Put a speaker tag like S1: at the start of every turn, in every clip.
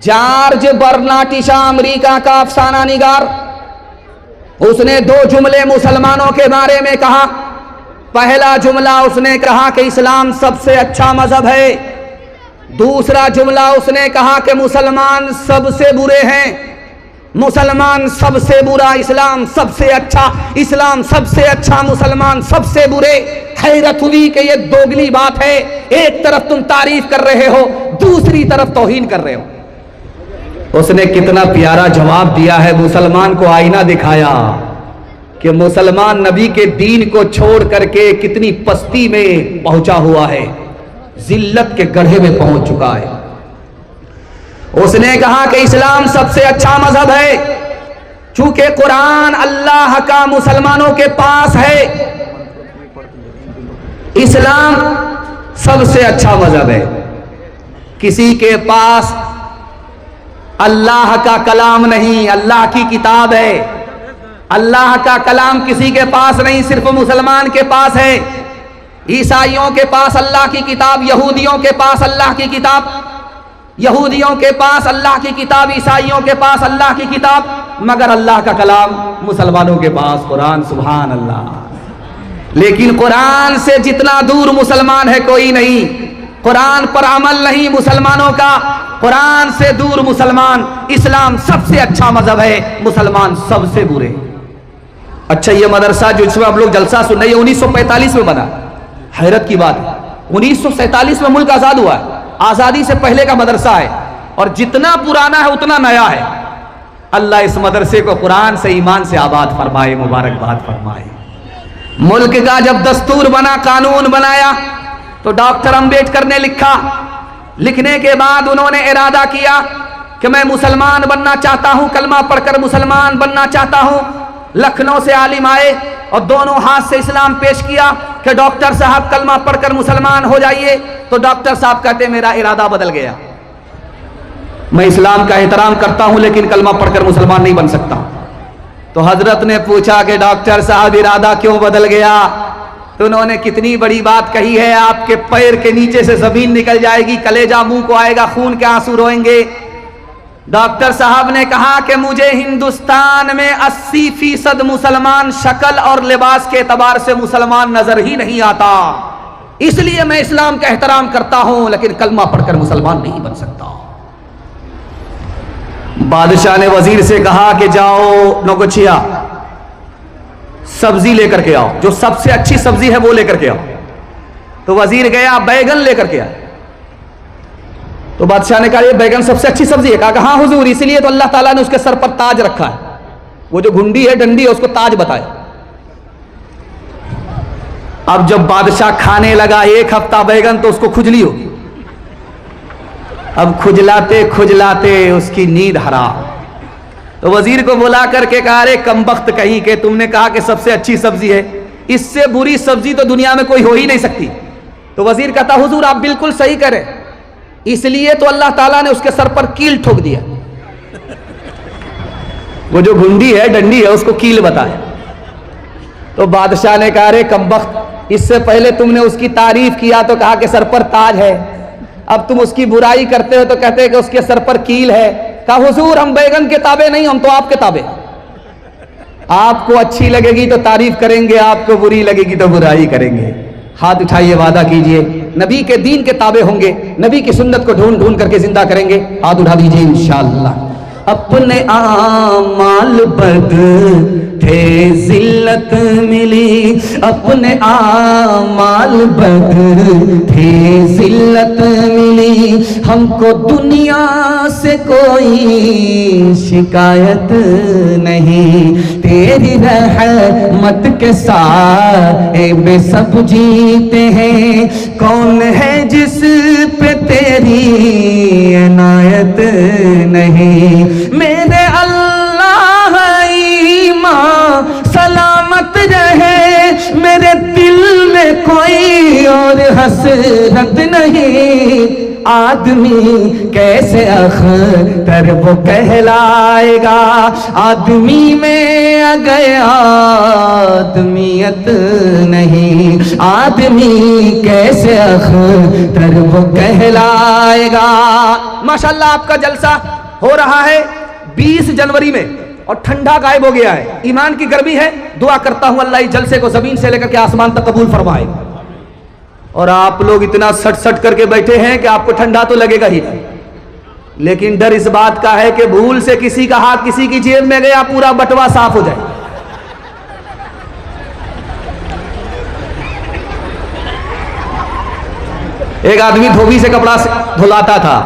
S1: George Bernard Shaw America का अफसाना निगार, उसने 2 जुमले मुसलमानों के बारे में कहा। पहला जुमला उसने कहा कि इस्लाम सबसे अच्छा मजहब है। दूसरा जुमला उसने कहा कि मुसलमान सबसे बुरे हैं, मुसलमान सबसे बुरा, इस्लाम सबसे अच्छा, इस्लाम सबसे अच्छा, मुसलमान सबसे बुरे। हैरत हुई कि ये दोगली बात है, एक तरफ तुम तारीफ कर रहे हो, दूसरी तरफ तौहीन कर रहे हो। उसने कितना प्यारा जवाब दिया है, मुसलमान को आईना दिखाया कि मुसलमान नबी के दीन को छोड़ करके कितनी पस्ती में पहुंचा हुआ है, जिल्लत के गड्ढे में पहुंच चुका है। उसने कहा कि इस्लाम सबसे अच्छा मजहब है, चूंकि कुरान अल्लाह का मुसलमानों के पास है। इस्लाम सबसे अच्छा मजहब है। किसी के पास अल्लाह का कलाम नहीं, अल्लाह की किताब है। अल्लाह का कलाम किसी के पास नहीं, सिर्फ मुसलमान के पास है। ईसाइयों के पास अल्लाह की किताब, यहूदियों के पास अल्लाह की किताब, यहूदियों के पास अल्लाह की किताब, ईसाइयों के पास अल्लाह की किताब, मगर अल्लाह का कलाम मुसलमानों के पास कुरान। सुभान अल्लाह। लेकिन कुरान से जितना दूर मुसलमान है कोई नहीं। कुरान पर अमल नहीं मुसलमानों का, कुरान से दूर मुसलमान। इस्लाम सबसे अच्छा मजहब है, मुसलमान सबसे बुरे। अच्छा, ये मदरसा जो इसमें आप लोग जलसा सुन रहे हैं 1945 में बना। हैरत की बात है, 1947 में मुल्क आजाद हुआ है, आजादी से पहले का मदरसा है, और जितना पुराना है उतना नया है। अल्लाह इस मदरसे को कुरान से, ईमान से आबाद फरमाए, मुबारकबाद फरमाए। मुल्क का जब दस्तूर बना, कानून बनाया, तो डॉक्टर अंबेडकर ने लिखा। लिखने के बाद उन्होंने इरादा किया कि मैं मुसलमान बनना चाहता हूं, कलमा पढ़कर मुसलमान बनना चाहता हूं। लखनऊ से आलिम आए और दोनों हाथ से इस्लाम पेश किया कि डॉक्टर साहब कलमा पढ़कर मुसलमान हो जाइए। तो डॉक्टर साहब कहते मेरा इरादा बदल गया, मैं इस्लाम का एहतराम करता हूं लेकिन कलमा पढ़कर मुसलमान नहीं बन सकता। तो हजरत ने पूछा कि डॉक्टर साहब इरादा क्यों बदल गया? तो उन्होंने कितनी बड़ी बात कही है, आपके पैर के नीचे से जमीन निकल जाएगी, कलेजा मुंह को आएगा, खून के आंसू रोएंगे। डॉक्टर साहब ने कहा कि मुझे हिंदुस्तान में 80% मुसलमान शक्ल और लिबास के एतबार से मुसलमान नजर ही नहीं आता, इसलिए मैं इस्लाम का एहतराम करता हूं लेकिन कलमा पढ़कर मुसलमान नहीं बन सकता। बादशाह ने वजीर से कहा कि जाओ नौकचिया सब्जी लेकर के आओ, जो सबसे अच्छी सब्जी है वो लेकर के आओ। तो वजीर गया, बैगन लेकर के आया। तो बादशाह ने कहा ये बैगन सबसे अच्छी सब्जी है? कहा हाँ हुजूर, इसलिए तो अल्लाह ताला ने उसके सर पर ताज रखा है, वो जो घुंडी है, डंडी है, उसको ताज बताया। अब जब बादशाह खाने लगा 1 हफ्ता बैगन, तो उसको खुजली होगी। अब खुजलाते खुजलाते उसकी नींद हराम। तो वजीर को बुला करके कहा अरे कमबख्त कहीं के, तुमने कहा कि सबसे अच्छी सब्जी है, इससे बुरी सब्जी तो दुनिया में कोई हो ही नहीं सकती। तो वजीर कहता हुजूर आप बिल्कुल सही करें, इसलिए तो अल्लाह ताला ने उसके सर पर कील ठोक दिया, वो जो घुंडी है, डंडी है, उसको कील बताया। तो बादशाह ने कहा अरे कमबख्त, इससे पहले तुमने उसकी तारीफ किया तो कहा कि सर पर ताज है, अब तुम उसकी बुराई करते हो तो कहते हैं कि उसके सर पर कील है। कहा हुजूर हम बैगन के ताबे नहीं, हम तो आपके ताबे। आपको अच्छी लगेगी तो तारीफ करेंगे, आपको बुरी लगेगी तो बुराई करेंगे। हाथ उठाइए, वादा कीजिए नबी के दीन के ताबे होंगे, नबी की सुन्नत को ढूंढ ढूंढ करके जिंदा करेंगे। हाथ उठा दीजिए इंशाअल्लाह। अपने आमाल बद थे जिल्लत मिली, अपने आमाल बद थे जिल्लत मिली, हमको दुनिया से कोई शिकायत नहीं, तेरी रहमत के साथ बे सब जीते हैं, कौन है जिस पे तेरी इनायत नहीं, मेरे अल्लाह ईमान सलामत बात रहे मेरे दिल में कोई और हसरत नहीं, आदमी कैसे अख्तर वो कहलाएगा, आदमी में अगर आदमियत नहीं, आदमी कैसे अख्तर वो कहलाएगा। माशाल्लाह आपका जलसा हो रहा है 20 जनवरी में और ठंडा गायब हो गया है, ईमान की गर्मी है। दुआ करता हूं अल्लाह इस जलसे को जमीन से लेकर के आसमान तक कबूल फरमाए। और आप लोग इतना सट सट करके बैठे हैं कि आपको ठंडा तो लगेगा ही नहीं, लेकिन डर इस बात का है कि भूल से किसी का हाथ किसी की जेब में गया, पूरा बटवा साफ हो जाए। एक आदमी धोबी से कपड़ा धुलाता था,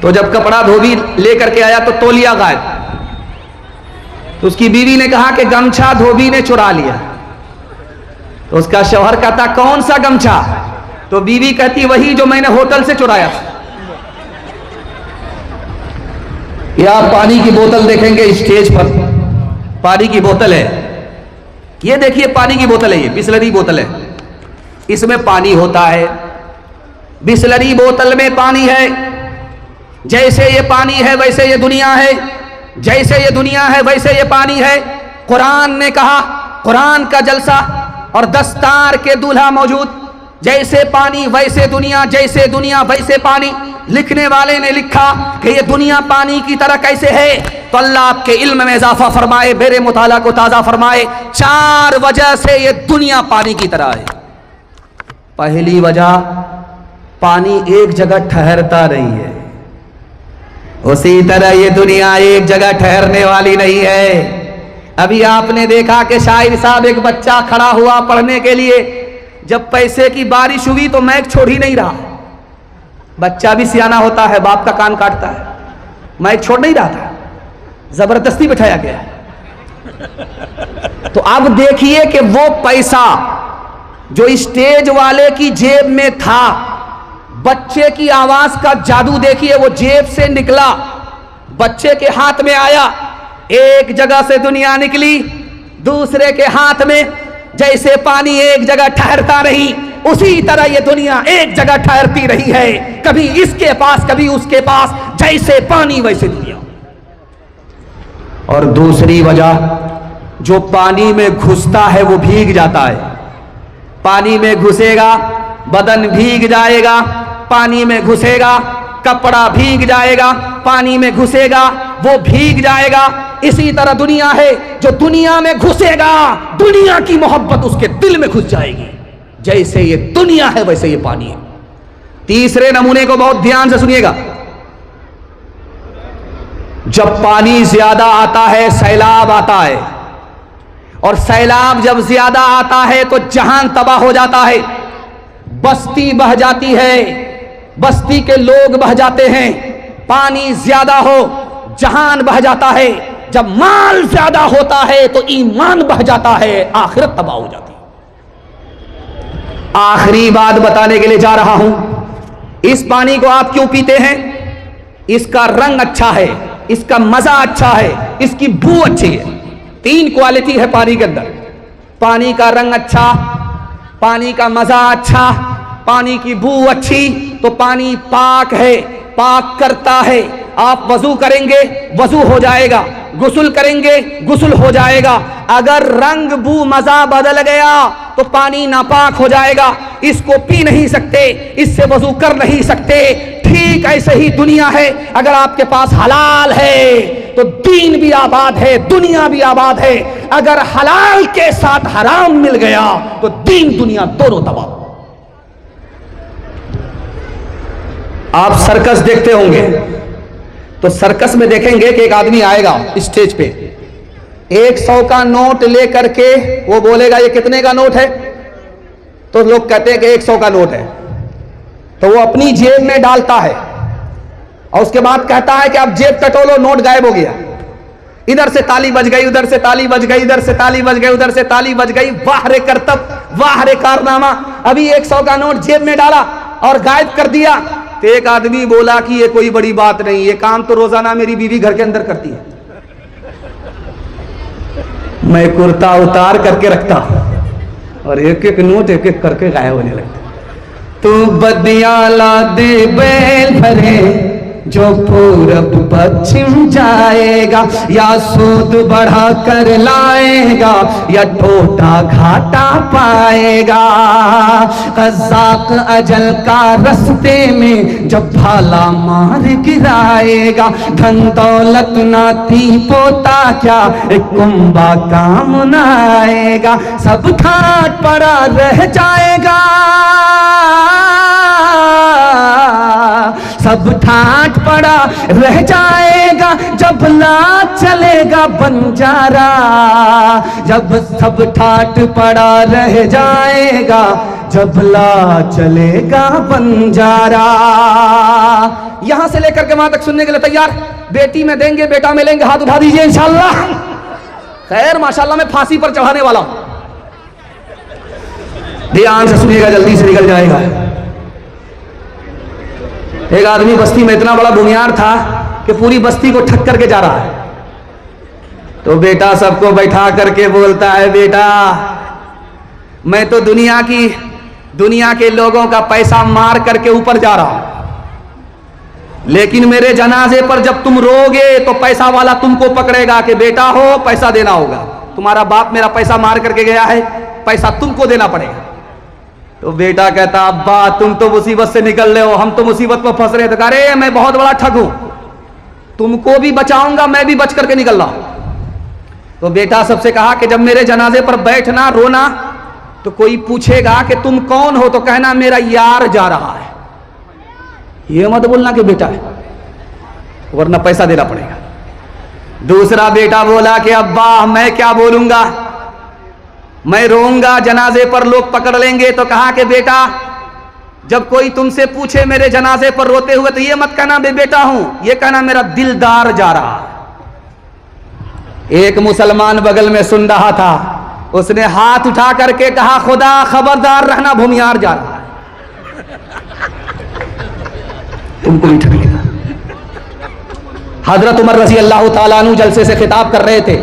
S1: तो जब कपड़ा धोबी लेकर के आया तो तौलिया गायब। तो उसकी बीवी ने कहा कि गमछा धोबी ने चुरा लिया। तो उसका शौहर कहता कौन सा गमछा? तो बीवी कहती वही जो मैंने होटल से चुराया था। या आप पानी की बोतल देखेंगे स्टेज पर, पानी की बोतल है, ये देखिए पानी की बोतल है, ये बिसलरी बोतल है, इसमें पानी होता है। बिसलरी बोतल में पानी है, जैसे ये पानी है वैसे ये दुनिया है, जैसे ये दुनिया है वैसे ये पानी है। कुरान ने कहा, कुरान का जलसा और दस्तार के दूल्हा मौजूद, जैसे पानी वैसे दुनिया, जैसे दुनिया वैसे पानी। लिखने वाले ने लिखा कि ये दुनिया पानी की तरह कैसे है, तो अल्लाह आपके इल्म में इजाफा फरमाए, मेरे मुताला को ताज़ा फरमाए। 4 वजह से ये दुनिया पानी की तरह है। पहली वजह, पानी एक जगह ठहरता नहीं है, उसी तरह ये दुनिया एक जगह ठहरने वाली नहीं है। अभी आपने देखा कि शाहिर साहब एक बच्चा खड़ा हुआ पढ़ने के लिए, जब पैसे की बारिश हुई तो मैक छोड़ ही नहीं रहा। बच्चा भी सियाना होता है, बाप का कान काटता है, मैक छोड़ नहीं रहा था, जबरदस्ती बिठाया गया। तो अब देखिए कि वो पैसा जो स्टेज वाले की जेब में था, बच्चे की आवाज का जादू देखिए, वो जेब से निकला, बच्चे के हाथ में आया, एक जगह से दुनिया निकली दूसरे के हाथ में। जैसे पानी एक जगह ठहरता नहीं, उसी तरह ये दुनिया एक जगह ठहरती रही है, कभी इसके पास कभी उसके पास, जैसे पानी वैसे दुनिया। और दूसरी वजह, जो पानी में घुसता है वो भीग जाता है। पानी में घुसेगा बदन भीग जाएगा, पानी में घुसेगा कपड़ा भीग जाएगा, पानी में घुसेगा वो भीग जाएगा। इसी तरह दुनिया है, जो दुनिया में घुसेगा दुनिया की मोहब्बत उसके दिल में घुस जाएगी। जैसे ये दुनिया है वैसे ये पानी है। तीसरे नमूने को बहुत ध्यान से सुनिएगा। जब पानी ज्यादा आता है सैलाब आता है, और सैलाब जब ज्यादा आता है तो जहान तबाह हो जाता है, बस्ती बह जाती है, बस्ती के लोग बह जाते हैं। पानी ज्यादा हो जहान बह जाता है, जब माल ज्यादा होता है तो ईमान बह जाता है, आखिरत तबाह हो जाती है। आखिरी बात बताने के लिए जा रहा हूं, इस पानी को आप क्यों पीते हैं? इसका रंग अच्छा है, इसका मजा अच्छा है, इसकी बू अच्छी है। 3 क्वालिटी है पानी के अंदर, पानी का रंग अच्छा, पानी का मजा अच्छा, पानी की बू अच्छी। तो पानी पाक है, पाक करता है। आप वजू करेंगे वजू हो जाएगा, गुस्ल करेंगे गुस्ल हो जाएगा। अगर रंग बू मजा बदल गया तो पानी नापाक हो जाएगा, इसको पी नहीं सकते, इससे वजू कर नहीं सकते। ठीक ऐसे ही दुनिया है, अगर आपके पास हलाल है तो दीन भी आबाद है, दुनिया भी आबाद है। अगर हलाल के साथ हराम मिल गया तो दीन दुनिया दोनों तबाह। आप सर्कस देखते होंगे, तो सर्कस में देखेंगे कि एक आदमी आएगा स्टेज पे, 100 का नोट लेकर के वो बोलेगा ये कितने का नोट है, तो लोग कहते हैं कि 100 का नोट है। तो वो अपनी जेब में डालता है और उसके बाद कहता है कि आप जेब टटोलो, नोट गायब हो गया। इधर से ताली बज गई, उधर से ताली बज गई, इधर से ताली बज गई, उधर से ताली बज गई। वाह रे करतब, वाह रे कारनामा। अभी 100 का नोट जेब में डाला और गायब कर दिया। तो एक आदमी बोला कि ये कोई बड़ी बात नहीं, ये काम तो रोजाना मेरी बीवी घर के अंदर करती है। मैं कुर्ता उतार करके रखता हूं और एक एक नोट एक एक करके गायब होने लगता। तू बदिया ला दे बैल भरे जो पूरब पश्चिम जाएगा, या सूद बढ़ा कर लाएगा या टोटा घाटा पाएगा। कज़ाक अजल का रस्ते में जब भाला मार गिराएगा, धन दौलत नाती पोता क्या एक कुंबा काम न आएगा। सब ठाट पड़ा रह जाएगा, सब ठाट पड़ा रह जाएगा जब ला चलेगा बंजारा। जब सब ठाट पड़ा रह जाएगा जब ला चलेगा बंजारा। यहां से लेकर के वहां तक सुनने के लिए तैयार? बेटी में देंगे, बेटा में लेंगे, हाथ उठा दीजिए इंशाल्लाह। खैर माशाल्लाह मैं फांसी पर चढ़ाने वाला हूं, ध्यान से सुनिएगा, जल्दी से निकल जाएगा। एक आदमी बस्ती में इतना बड़ा बुनियाद था कि पूरी बस्ती को ठक करके जा रहा है। तो बेटा सबको बैठा करके बोलता है, बेटा मैं तो दुनिया के लोगों का पैसा मार करके ऊपर जा रहा हूं, लेकिन मेरे जनाजे पर जब तुम रोगे तो पैसा वाला तुमको पकड़ेगा कि बेटा हो पैसा देना होगा, तुम्हारा बाप मेरा पैसा मार करके गया है, पैसा तुमको देना पड़ेगा। तो बेटा कहता, अब्बा तुम तो मुसीबत से निकल रहे हो, हम तो मुसीबत पर फंस रहे हैं। तो कह रहे मैं बहुत बड़ा ठग हूं, तुमको भी बचाऊंगा, मैं भी बच करके निकल रहा हूं। तो बेटा सबसे कहा कि जब मेरे जनाजे पर बैठना रोना तो कोई पूछेगा कि तुम कौन हो तो कहना मेरा यार जा रहा है, ये मत बोलना कि बेटा है, वरना पैसा देना पड़ेगा। दूसरा बेटा बोला कि अब्बा मैं क्या बोलूंगा, मैं रोऊंगा, जनाजे पर लोग पकड़ लेंगे। तो कहा कि बेटा जब कोई तुमसे पूछे मेरे जनाजे पर रोते हुए तो ये मत कहना मैं बेटा हूं, ये कहना मेरा दिलदार जा रहा है। एक मुसलमान बगल में सुन रहा था, उसने हाथ उठा करके कहा, खुदा खबरदार रहना भूमियार जा रहा है, तुमको भी ठगेगा। हजरत उमर रजी अल्लाह ताला अन्हु जलसे से खिताब कर रहे थे,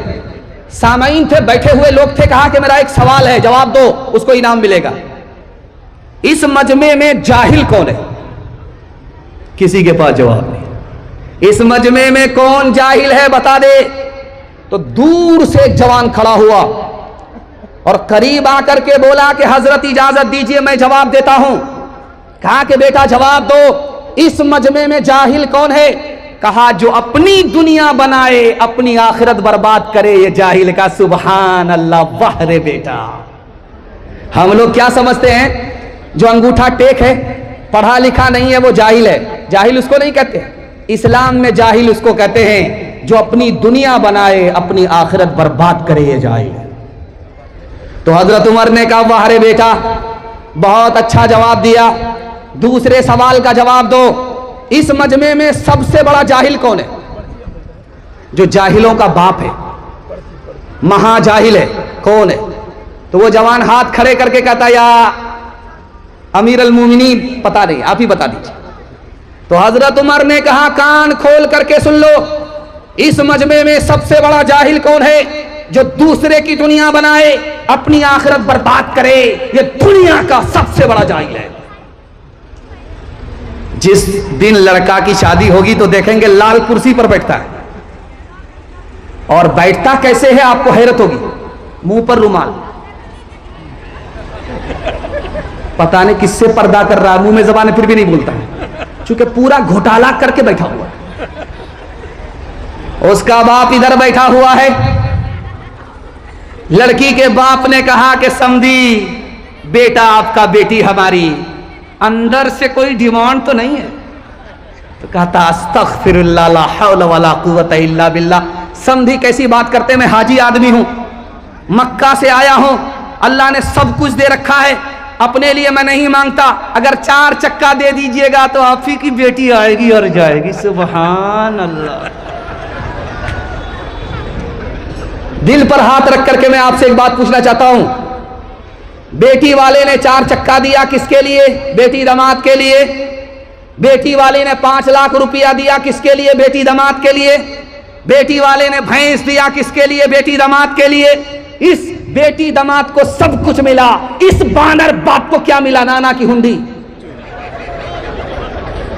S1: सामाईन थे, बैठे हुए लोग थे। कहा कि मेरा एक सवाल है, जवाब दो, उसको इनाम मिलेगा। इस मजमे में जाहिल कौन है? किसी के पास जवाब नहीं। इस मजमे में कौन जाहिल है बता दे। तो दूर से एक जवान खड़ा हुआ और करीब आकर के बोला कि हजरत इजाजत दीजिए मैं जवाब देता हूं। कहा कि बेटा जवाब दो, इस मजमे में जाहिल कौन है? कहा जो अपनी दुनिया बनाए अपनी आखिरत बर्बाद करे, ये जाहिल का। सुभान अल्लाह, वाह रे बेटा। हम लोग क्या समझते हैं, जो अंगूठा टेक है, पढ़ा लिखा नहीं है, वो जाहिल है। जाहिल उसको नहीं कहते, इस्लाम में जाहिल उसको कहते हैं जो अपनी दुनिया बनाए अपनी आखिरत बर्बाद करे, ये जाहिल है। तो हजरत उमर ने कहा, वाह रे बेटा, बहुत अच्छा जवाब दिया। दूसरे सवाल का जवाब दो, इस मजमे में सबसे बड़ा जाहिल कौन है? जो जाहिलों का बाप है, महाजाहिल है, कौन है? तो वो जवान हाथ खड़े करके कहता, या अमीर अल मोमिनीन, पता नहीं, आप ही बता दीजिए। तो हजरत उमर ने कहा, कान खोल करके सुन लो, इस मजमे में सबसे बड़ा जाहिल कौन है? जो दूसरे की दुनिया बनाए अपनी आखिरत बर्बाद करे, ये दुनिया का सबसे बड़ा जाहिल है। जिस दिन लड़का की शादी होगी तो देखेंगे लाल कुर्सी पर बैठता है, और बैठता कैसे है आपको हैरत होगी, मुंह पर रुमाल, पता नहीं किससे पर्दा कर रहा है, मुंह में जबान है फिर भी नहीं बोलता है, चूंकि पूरा घोटाला करके बैठा हुआ है। उसका बाप इधर बैठा हुआ है। लड़की के बाप ने कहा कि समधी बेटा आपका, बेटी हमारी, अंदर से कोई डिमांड तो नहीं है। तो कहता, अस्तगफिरुल्लाह ला हौला वला कुव्वता इल्ला बिल्लाह। समधी कैसी बात करते, मैं हाजी आदमी हूं, मक्का से आया हूं, अल्लाह ने सब कुछ दे रखा है, अपने लिए मैं नहीं मांगता, अगर 4 चक्का दे दीजिएगा तो आप ही की बेटी आएगी और जाएगी। सुभान अल्लाह। दिल पर हाथ रख करके मैं आपसे एक बात पूछना चाहता हूं, बेटी वाले ने 4 चक्का दिया किसके लिए? बेटी दामाद के लिए। बेटी वाले ने 5 लाख रुपया दिया किसके लिए? बेटी दामाद के लिए। बेटी वाले ने भैंस दिया किसके लिए? बेटी दामाद के लिए। इस बेटी दामाद को सब कुछ मिला, इस बानर बाप को क्या मिला? नाना की हुंडी।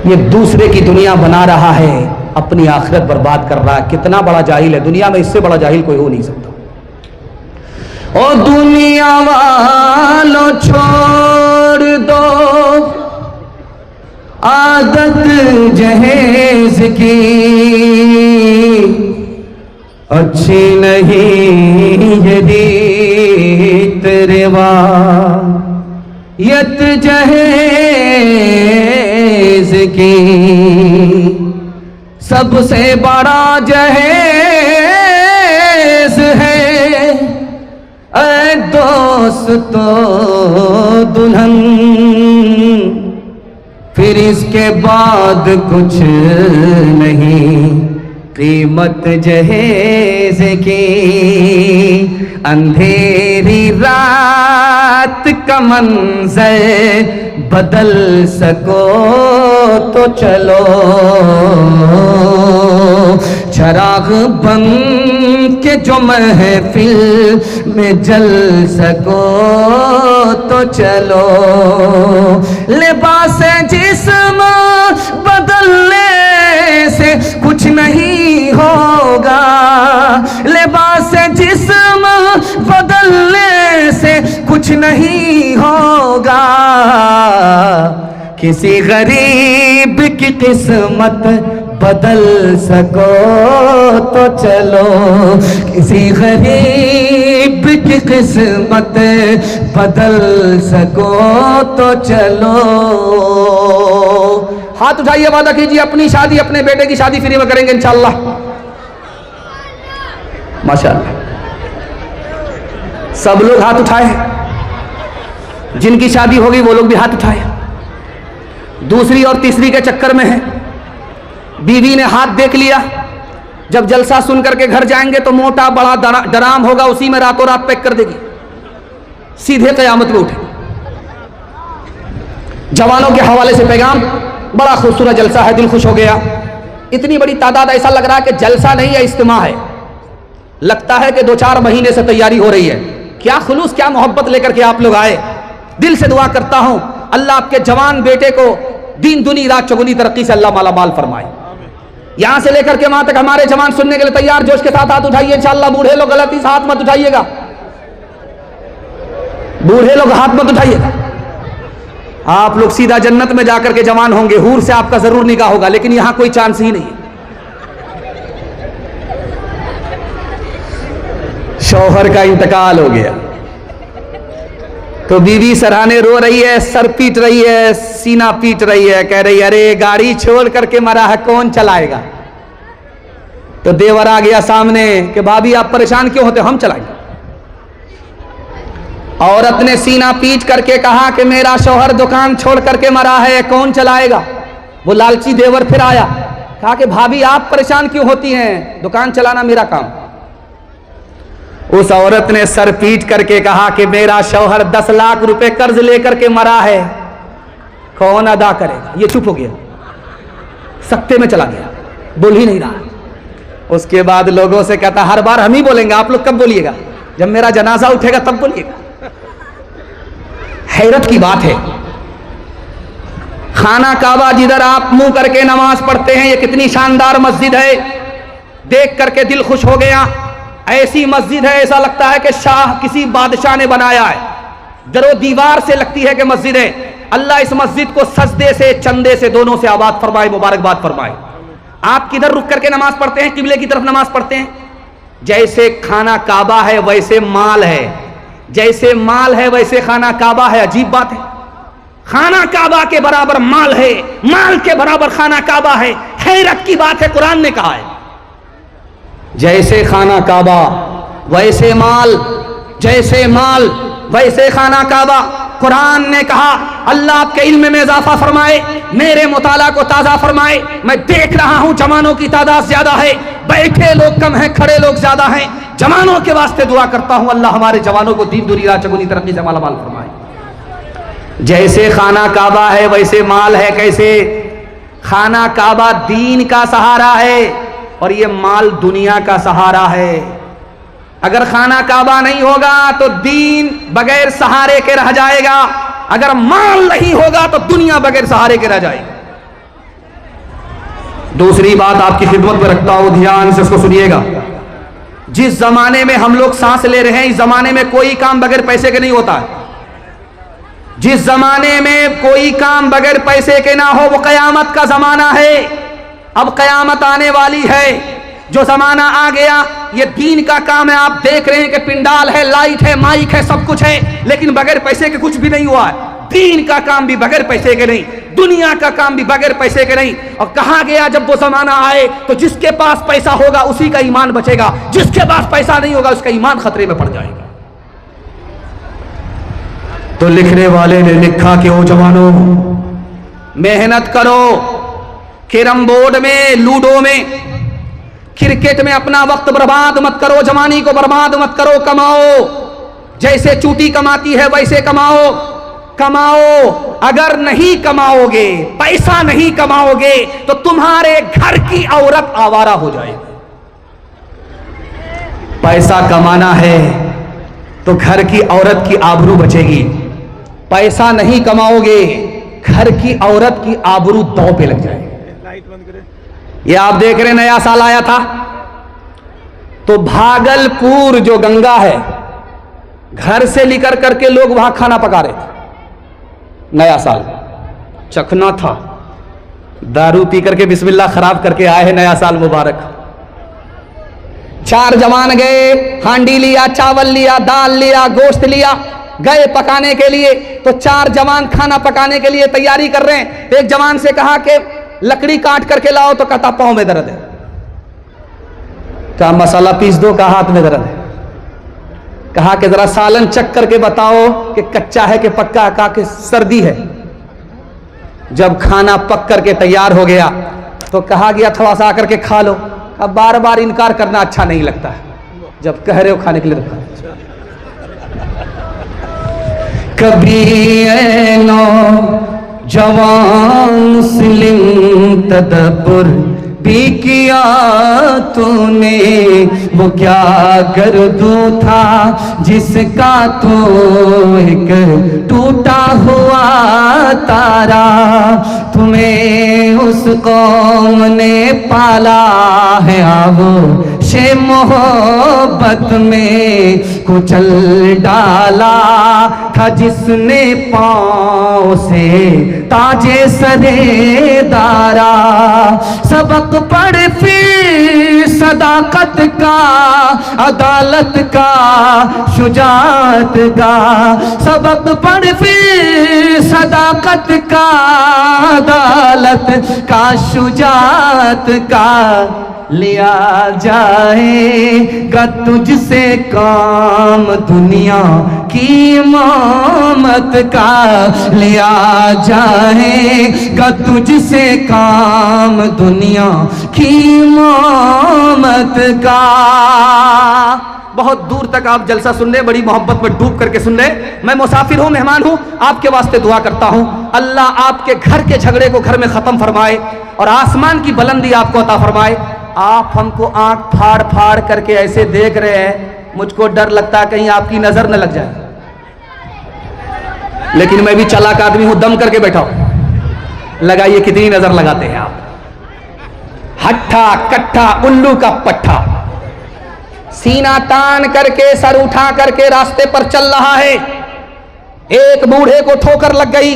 S1: ये दूसरे की दुनिया बना रहा है, अपनी आखिरत बर्बाद कर रहा है। कितना बड़ा जाहिल है, दुनिया में इससे बड़ा जाहिल कोई हो नहीं सकता। ओ दुनिया वालों छोड़ दो आदत जहेज की, अच्छी नहीं ये रीत रिवायत जहेज की। सबसे बड़ा जहेज है ऐ दोस्तों दुल्हन, फिर इसके बाद कुछ नहीं कीमत जहेज की। अंधेरी रात का मंजर बदल सको तो चलो, चराग बन के जो महफिल में जल सको तो चलो। लिबास जिस्म बदलने से कुछ नहीं होगा, लिबास जिस्म बदलने से कुछ नहीं होगा। किसी गरीब की किस्मत बदल सको तो चलो, किसी गरीब की किस्मत बदल सको तो चलो। हाथ उठाइए, वादा कीजिए अपनी शादी, अपने बेटे की शादी फ्री में करेंगे इंशाअल्लाह। माशाअल्लाह, सब लोग हाथ उठाए, जिनकी शादी होगी वो लोग भी हाथ उठाए। दूसरी और तीसरी के चक्कर में है, बीवी ने हाथ देख लिया, जब जलसा सुन करके घर जाएंगे तो मोटा बड़ा डराम होगा, उसी में रातों रात पैक कर देगी, सीधे क़यामत में उठे। जवानों के हवाले से पैगाम, बड़ा खूबसूरत जलसा है, दिल खुश हो गया। इतनी बड़ी तादाद, ऐसा लग रहा है कि जलसा नहीं है इज्तिमा है। लगता है कि 2-4 महीने से तैयारी हो रही है। क्या खुलूस, क्या मोहब्बत लेकर के आप लोग आए। दिल से दुआ करता हूं अल्लाह आपके जवान बेटे को दीन दुनी रात चौगुनी तरक्की से अल्लाह माला माल फरमाए। यहां से लेकर के वहां तक हमारे जवान सुनने के लिए तैयार, जोश के साथ हाथ उठाइए इंशाअल्लाह। बूढ़े लोग गलती से हाथ मत उठाइएगा, बूढ़े लोग हाथ मत उठाइएगा। आप लोग सीधा जन्नत में जाकर के जवान होंगे, हूर से आपका जरूर निकाह होगा, लेकिन यहां कोई चांस ही नहीं है। शौहर का इंतकाल हो गया तो बीवी सराहने रो रही है, सर पीट रही है, सीना पीट रही है, कह रही है अरे गाड़ी छोड़ करके मरा है, कौन चलाएगा। तो देवर आ गया सामने कि भाभी आप परेशान क्यों होते, हम चलाएंगे। औरत ने सीना पीट करके कहा कि मेरा शौहर दुकान छोड़ करके मरा है, कौन चलाएगा। वो लालची देवर फिर आया, कहा कि भाभी आप परेशान क्यों होती हैं, दुकान चलाना मेरा काम। उस औरत ने सर पीट करके कहा कि मेरा शौहर 10 लाख रुपए कर्ज लेकर के मरा है, कौन अदा करेगा। ये चुप हो गया, सख्ते में चला गया, बोल ही नहीं रहा। उसके बाद लोगों से कहता हर बार हम ही बोलेंगे, आप लोग कब बोलिएगा, जब मेरा जनाजा उठेगा तब बोलिएगा। हैरत की बात है, खाना काबा जिधर आप मुंह करके नमाज पढ़ते हैं, ये कितनी शानदार मस्जिद है, देख करके दिल खुश हो गया। ऐसी मस्जिद है, ऐसा लगता है कि शाह किसी बादशाह ने बनाया है, दरो दीवार से लगती है कि मस्जिद है। अल्लाह इस मस्जिद को सजदे से चंदे से दोनों से आबाद फरमाए, मुबारकबाद फरमाए। आप किधर रुक करके नमाज पढ़ते हैं, किबले की तरफ नमाज पढ़ते हैं। जैसे खाना काबा है वैसे माल है, जैसे माल है वैसे खाना काबा है। अजीब बात है, खाना काबा के बराबर माल है, माल के बराबर खाना काबा है। हैरत की बात है, कुरान ने कहा है जैसे खाना काबा वैसे माल, जैसे माल वैसे खाना काबा। कुरान ने कहा अल्लाह आपके इल्म में इजाफा फरमाए, मेरे मुताला को ताज़ा फरमाए। मैं देख रहा हूं जवानों की तादाद ज्यादा है, बैठे लोग कम हैं, खड़े लोग ज्यादा हैं। जवानों के वास्ते दुआ करता हूं अल्लाह हमारे जवानों को दीन दुनिया चगुनी तरक्की से माला माल फरमाए। जैसे खाना काबा है वैसे माल है। कैसे? खाना काबा दीन का सहारा है, और ये माल दुनिया का सहारा है। अगर खाना काबा नहीं होगा तो दीन बगैर सहारे के रह जाएगा, अगर माल नहीं होगा तो दुनिया बगैर सहारे के रह जाएगी। दूसरी बात आपकी खिदमत में रखता हूं, ध्यान से इसको सुनिएगा। जिस जमाने में हम लोग सांस ले रहे हैं, इस जमाने में कोई काम बगैर पैसे के नहीं होता है। जिस जमाने में कोई काम बगैर पैसे के ना हो वो कयामत का जमाना है। अब कयामत आने वाली है, जो जमाना आ गया ये दीन का काम है। आप देख रहे हैं कि पिंडाल है, लाइट है, माइक है, सब कुछ है, लेकिन बगैर पैसे के कुछ भी नहीं हुआ है। दीन का काम भी बगैर पैसे के नहीं, दुनिया का काम भी बगैर पैसे के नहीं। और कहा गया जब वो जमाना आए तो जिसके पास पैसा होगा उसी का ईमान बचेगा, जिसके पास पैसा नहीं होगा उसका ईमान खतरे में पड़ जाएगा। तो लिखने वाले ने लिखा कि ओ जवानों, मेहनत करो, कैरम बोर्ड में, लूडो में, क्रिकेट में अपना वक्त बर्बाद मत करो, जवानी को बर्बाद मत करो। कमाओ, जैसे चूटी कमाती है वैसे कमाओ। कमाओ, अगर नहीं कमाओगे, पैसा नहीं कमाओगे तो तुम्हारे घर की औरत आवारा हो जाएगी। पैसा कमाना है तो घर की औरत की आबरू बचेगी। पैसा नहीं कमाओगे, घर की औरत की आबरू दांव पे लग जाएगी। ये आप देख रहे, नया साल आया था तो भागलपुर जो गंगा है, घर से निकल करके लोग वहां खाना पका रहे थे। नया साल चखना था, दारू पी करके बिस्मिल्लाह खराब करके आए हैं, नया साल मुबारक। 4 जवान गए, हांडी लिया, चावल लिया, दाल लिया, गोश्त लिया, गए पकाने के लिए। तो 4 जवान खाना पकाने के लिए तैयारी कर रहे हैं। तो एक जवान से कहा कि लकड़ी काट करके लाओ, तो कहता पांव में दर्द है। कहा मसाला पीस दो, कहा हाथ में दर्द है। कहा कि जरा सालन चख करके बताओ कि कच्चा है कि पक्का, कहा कि सर्दी है। जब खाना पक करके तैयार हो गया तो कहा गया थोड़ा सा आकर के खा लो। अब बार बार इनकार करना अच्छा नहीं लगता है, जब कह रहे हो खाने के लिए तो खा। कभी ऐनो जवान मुस्लिम तदब्बुर भी किया तूने, वो क्या गर्दू था जिसका तो एक टूटा हुआ तारा। तुम्हें उस कौम ने पाला है, आवो शे मोहब्बत में कुचल डाला था जिसने पाँव से ताजे सरे दारा। सबक पढ़ फिर सदाकत का, अदालत का, शुजात का। सबक पढ़ फिर सदाकत का, अदालत का, शुजात का। लिया जाएगा तुझसे काम दुनिया की इमामत का। लिया जाएगा तुझसे काम दुनिया की इमामत का। बहुत दूर तक आप जलसा सुन रहे, बड़ी मोहब्बत में डूब करके सुन रहे। मैं मुसाफिर हूं, मेहमान हूं, आपके वास्ते दुआ करता हूं अल्लाह आपके घर के झगड़े को घर में खत्म फरमाए और आसमान की बुलंदी आपको अता फरमाए। आप हमको आंख फाड़ फाड़ करके ऐसे देख रहे हैं, मुझको डर लगता है कहीं आपकी नजर न लग जाए, लेकिन मैं भी चालाक आदमी हूं, दम करके बैठा हूं। लगाइए कितनी नजर लगाते हैं आप। हट्ठा कट्ठा उल्लू का पट्ठा, सीना तान करके सर उठा करके रास्ते पर चल रहा है। एक बूढ़े को ठोकर लग गई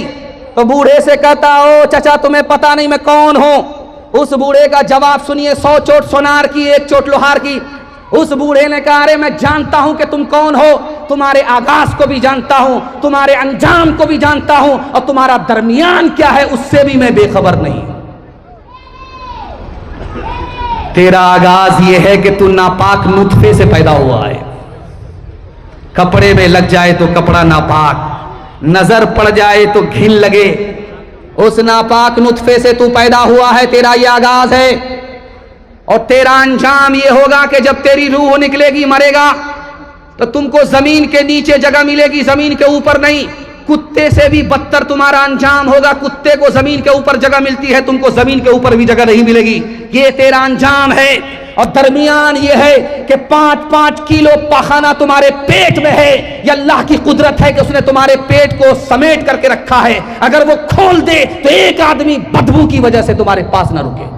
S1: तो बूढ़े से कहता, ओ चाचा तुम्हें पता नहीं मैं कौन हूं। उस बूढ़े का जवाब सुनिए, 100 चोट सोनार की, 1 चोट लोहार की। उस बूढ़े ने कहा, अरे मैं जानता हूं कि तुम कौन हो, तुम्हारे आगाज को भी जानता हूं, तुम्हारे अंजाम को भी जानता हूं, और तुम्हारा दरमियान क्या है उससे भी मैं बेखबर नहीं। तेरा आगाज यह है कि तू नापाक नुतफे से पैदा हुआ है। कपड़े में लग जाए तो कपड़ा नापाक, नजर पड़ जाए तो घिन लगे, उस नापाक नुतफे से तू पैदा हुआ है। तेरा ये आगाज है और तेरा अंजाम ये होगा कि जब तेरी रूह निकलेगी, मरेगा, तो तुमको जमीन के नीचे जगह मिलेगी, जमीन के ऊपर नहीं। कुत्ते से भी बदतर तुम्हारा अंजाम होगा। कुत्ते को जमीन के ऊपर जगह मिलती है, तुमको जमीन के ऊपर भी जगह नहीं मिलेगी। ये तेरा अंजाम है। और दरमियान ये है कि 5-5 किलो पाखाना तुम्हारे पेट में है। ये अल्लाह की कुदरत है कि उसने तुम्हारे पेट को समेट करके रखा है। अगर वो खोल दे तो एक आदमी बदबू की वजह से तुम्हारे पास ना रुके।